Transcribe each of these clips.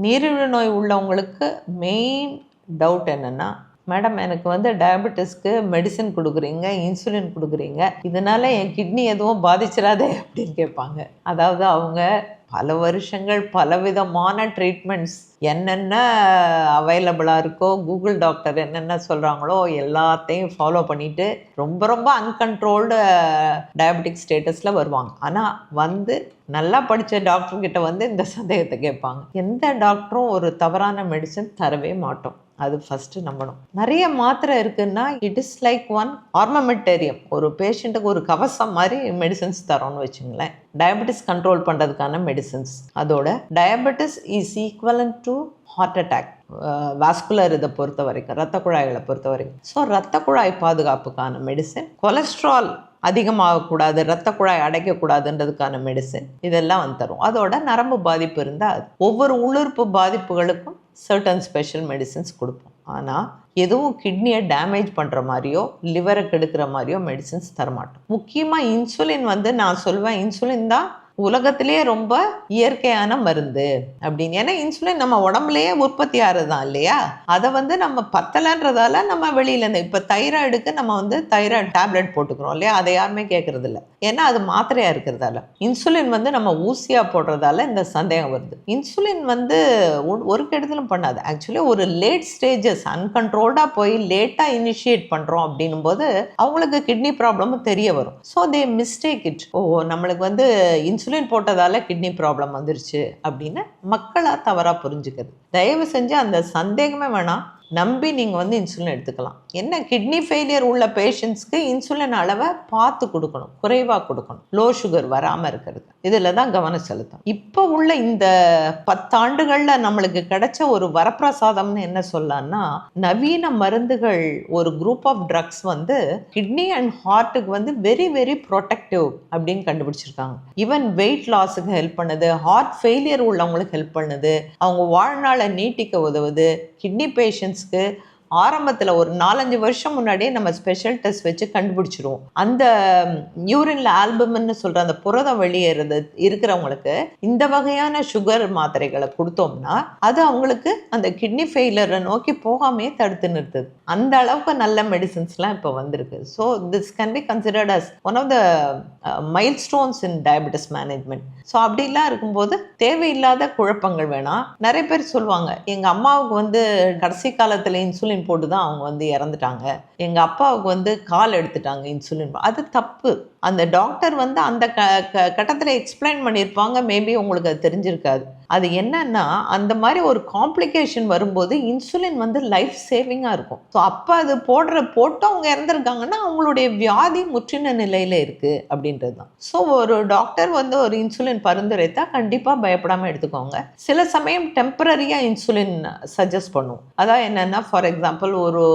நீரிழிவு நோய் உள்ளவங்களுக்கு மெயின் டவுட் என்னென்னா, மேடம் எனக்கு வந்து டயபெட்டிஸ்க்கு மெடிசன் கொடுக்குறீங்க, இன்சுலின் கொடுக்குறீங்க, இதனால் என் கிட்னி எதுவும் பாதிச்சிடாதே அப்படின்னு கேட்பாங்க. அதாவது அவங்க பல வருஷங்கள் பலவிதமான ட்ரீட்மெண்ட்ஸ் என்னென்ன அவைலபிளாக இருக்கோ, கூகுள் டாக்டர் என்னென்ன சொல்கிறாங்களோ எல்லாத்தையும் ஃபாலோ பண்ணிவிட்டு ரொம்ப ரொம்ப அன்கண்ட்ரோல்டு டயபெட்டிக் ஸ்டேட்டஸில் வருவாங்க. ஆனால் வந்து நல்லா படித்த டாக்டர்கிட்ட வந்து இந்த சந்தேகத்தை கேட்பாங்க. எந்த டாக்டரும் ஒரு தவறான மெடிசன் தரவே மாட்டோம், அது ஃபஸ்ட்டு நம்பணும். நிறைய மாத்திரை இருக்குன்னா it is like one armamentarium. ஒரு பேஷண்ட்டுக்கு ஒரு கவசம் மாதிரி மெடிசன்ஸ் தரோன்னு வச்சுங்களேன். டயபெட்டிஸ் கண்ட்ரோல் பண்ணுறதுக்கான மெடிசன்ஸ். அதோட diabetes is equivalent to heart attack, vascular இதை பொறுத்த வரைக்கும், ரத்த குழாய்களை பொறுத்த வரைக்கும். ஸோ ரத்த குழாய் பாதுகாப்புக்கான மெடிசன், கொலஸ்ட்ரால் அதிகமாகக்கூடாது, ரத்த குழாய் அடைக்கக்கூடாதுன்றதுக்கான மெடிசன், இதெல்லாம் வந்து தரும். அதோட நரம்பு பாதிப்பு இருந்தால் ஒவ்வொரு உள்ளுறுப்பு பாதிப்புகளுக்கும் சர்டன் ஸ்பெஷல் மெடிசன்ஸ் கொடுப்போம். ஆனால் எதுவும் கிட்னியை டேமேஜ் பண்ணுற மாதிரியோ லிவரை கெடுக்கிற மாதிரியோ மெடிசன்ஸ் தரமாட்டோம். முக்கியமாக இன்சுலின் வந்து நான் சொல்வேன், இன்சுலின் தான் உலகத்திலேயே ரொம்ப இயற்கையான மருந்து அப்படின்னு. ஏன்னா இன்சுலின் நம்ம உடம்புலையே உற்பத்தி ஆகிறது தான் இல்லையா. அதை வந்து நம்ம பத்தலைன்றதால நம்ம வெளியிலேருந்து இப்போ தைராய்டுக்கு நம்ம வந்து தைராய்டு டேப்லெட் போட்டுக்கிறோம் இல்லையா, அதை யாருமே கேட்குறது இல்லை. ஏன்னா அது மாத்திரையாக இருக்கிறதால. இன்சுலின் வந்து நம்ம ஊசியாக போடுறதால இந்த சந்தேகம் வருது. இன்சுலின் வந்து ஒரு கெடுதலும் பண்ணாது. ஆக்சுவலி ஒரு லேட் ஸ்டேஜஸ் அன்கண்ட்ரோல்டாக போய் லேட்டாக இனிஷியேட் பண்ணுறோம் அப்படின்னும் போது அவங்களுக்கு கிட்னி ப்ராப்ளமும் தெரிய வரும். So they mistake it. நம்மளுக்கு வந்து இன்சுலின் போட்டதால கிட்னி ப்ராப்ளம் வந்துருச்சு அப்படின்னு மக்களாக தவறாக புரிஞ்சுக்கிறது. தயவு செஞ்சு அந்த சந்தேகமே வேணாம், நம்பி நீங்கள் வந்து இன்சுலின் எடுத்துக்கலாம். என்ன கிட்னி ஃபெயிலியர் உள்ள பேஷண்ட்ஸ்க்கு இன்சுலின் அளவை பார்த்து கொடுக்கணும், குறைவாக கொடுக்கணும், லோ சுகர் வராமல் இருக்கிறது. இதில் தான் கவனம் செலுத்தணும். இப்போ உள்ள இந்த 10 ஆண்டுகளில் நம்மளுக்கு கிடைச்ச ஒரு வரப்பிரசாதம்னு என்ன சொல்லலாம்னா, நவீன மருந்துகள், ஒரு குரூப் ஆஃப் ட்ரக்ஸ் வந்து கிட்னி அண்ட் ஹார்ட்டுக்கு வந்து வெரி வெரி ப்ரொடெக்டிவ் அப்படின்னு கண்டுபிடிச்சிருக்காங்க. ஈவன் வெயிட் லாஸுக்கு ஹெல்ப் பண்ணுது, ஹார்ட் ஃபெயிலியர் உள்ளவங்களுக்கு ஹெல்ப் பண்ணுது, அவங்க வாழ்நாளை நீட்டிக்க உதவுது. கிட்னி பேஷண்ட்ஸ்க்கு ஆரம்பத்தில் ஒரு 4-5 வருஷம் முன்னாடியே நம்ம ஸ்பெஷல் டெஸ்ட் வச்சு கண்டுபிடிச்சிருவோம். அந்த யூரின்ல ஆல்புமின்னு சொல்கிற அந்த புரதம் வெளியேறது இருக்கிறவங்களுக்கு இந்த வகையான சுகர் மாத்திரைகளை கொடுத்தோம்னா அது அவங்களுக்கு அந்த கிட்னி ஃபெயிலியரை நோக்கி போகாமே தடுத்து நிறுத்துது. அந்த அளவுக்கு நல்ல மெடிசன்ஸ்லாம் இப்போ வந்திருக்கு. So this can be considered as one of the milestones in diabetes management. So அப்படிலாம் இருக்கும்போது தேவையில்லாத குழப்பங்கள் வேணாம். நிறைய பேர் சொல்லுவாங்க, எங்கள் அம்மாவுக்கு வந்து கடைசி காலத்தில் இன்சுலின் போட்டு தான் அவங்க வந்து இறந்துட்டாங்க, எங்கள் அப்பாவுக்கு வந்து கால் எடுத்துட்டாங்க இன்சுலின். அது தப்பு. அந்த டாக்டர் வந்து அந்த கட்டத்தில் எக்ஸ்பிளைன் பண்ணியிருப்பாங்க, மேபி உங்களுக்கு அது தெரிஞ்சிருக்காது. அது என்னன்னா, அந்த மாதிரி ஒரு காம்ப்ளிகேஷன் வரும்போது இன்சுலின் வந்து லைஃப் சேவிங்காக இருக்கும். ஸோ அப்போ அது போட்டு அவங்க இறந்துருக்காங்கன்னா அவங்களுடைய வியாதி முற்றின நிலையில் இருக்குது அப்படின்றது தான். ஸோ ஒரு டாக்டர் வந்து ஒரு இன்சுலின் பரிந்துரைத்தா கண்டிப்பாக பயப்படாமல் எடுத்துக்கோங்க. சில சமயம் டெம்பரரியாக இன்சுலின் சஜஸ்ட் பண்ணுவோம். அதான் என்னென்னா, ஃபார் எக்ஸாம்பிள் ஒரு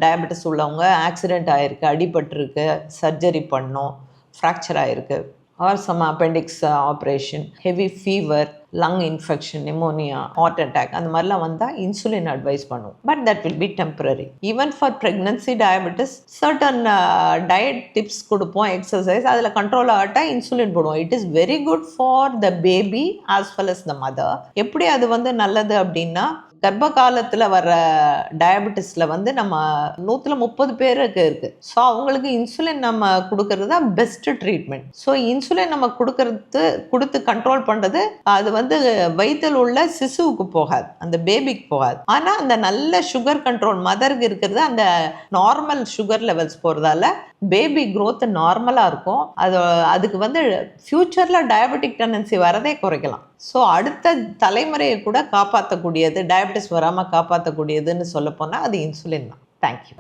டயபெட்டிஸ் உள்ளவங்க ஆக்சிடெண்ட் ஆகிருக்கு, அடிபட்டிருக்கு, சர்ஜரி பண்ணோம், ஃப்ராக்சர் ஆகிருக்கு, or some appendix operation, heavy fever, lung infection, pneumonia, heart attack, அந்த மாதிரிலாம் வந்தால் இன்சுலின் அட்வைஸ் பண்ணுவோம். But that will be temporary. Even for pregnancy diabetes certain diet tips கொடுப்போம், எக்ஸசைஸ், அதில் கண்ட்ரோல் ஆகிட்டா இன்சுலின் போடுவோம். It is very good for the baby as well as the mother. எப்படி அது வந்து நல்லது அப்படின்னா, கர்ப்ப காலத்தில் வர டயபெட்டிஸில் வந்து நம்ம 130 பேருக்கு இருக்குது. ஸோ அவங்களுக்கு இன்சுலின் நம்ம கொடுக்கறது தான் பெஸ்ட்டு ட்ரீட்மெண்ட். ஸோ இன்சுலின் நம்ம கொடுத்து கண்ட்ரோல் பண்ணுறது அது வந்து வயிற்றில் உள்ள சிசுவுக்கு போகாது, அந்த பேபிக்கு போகாது. ஆனால் அந்த நல்ல சுகர் கண்ட்ரோல் மதருக்கு இருக்கிறது அந்த நார்மல் சுகர் லெவல்ஸ் போகிறதால பேபி க்ரோத் நார்மலாக இருக்கும். அதுக்கு வந்து ஃப்யூச்சரில் டயபெட்டிக் டெண்டன்சி வரதே குறைக்கலாம். ஸோ அடுத்த தலைமுறையை கூட காப்பாற்றக்கூடியது, டயபெட்டிஸ் வராமல் காப்பாற்றக்கூடியதுன்னு சொல்ல போனால் அது இன்சுலின் தான். தேங்க்யூ.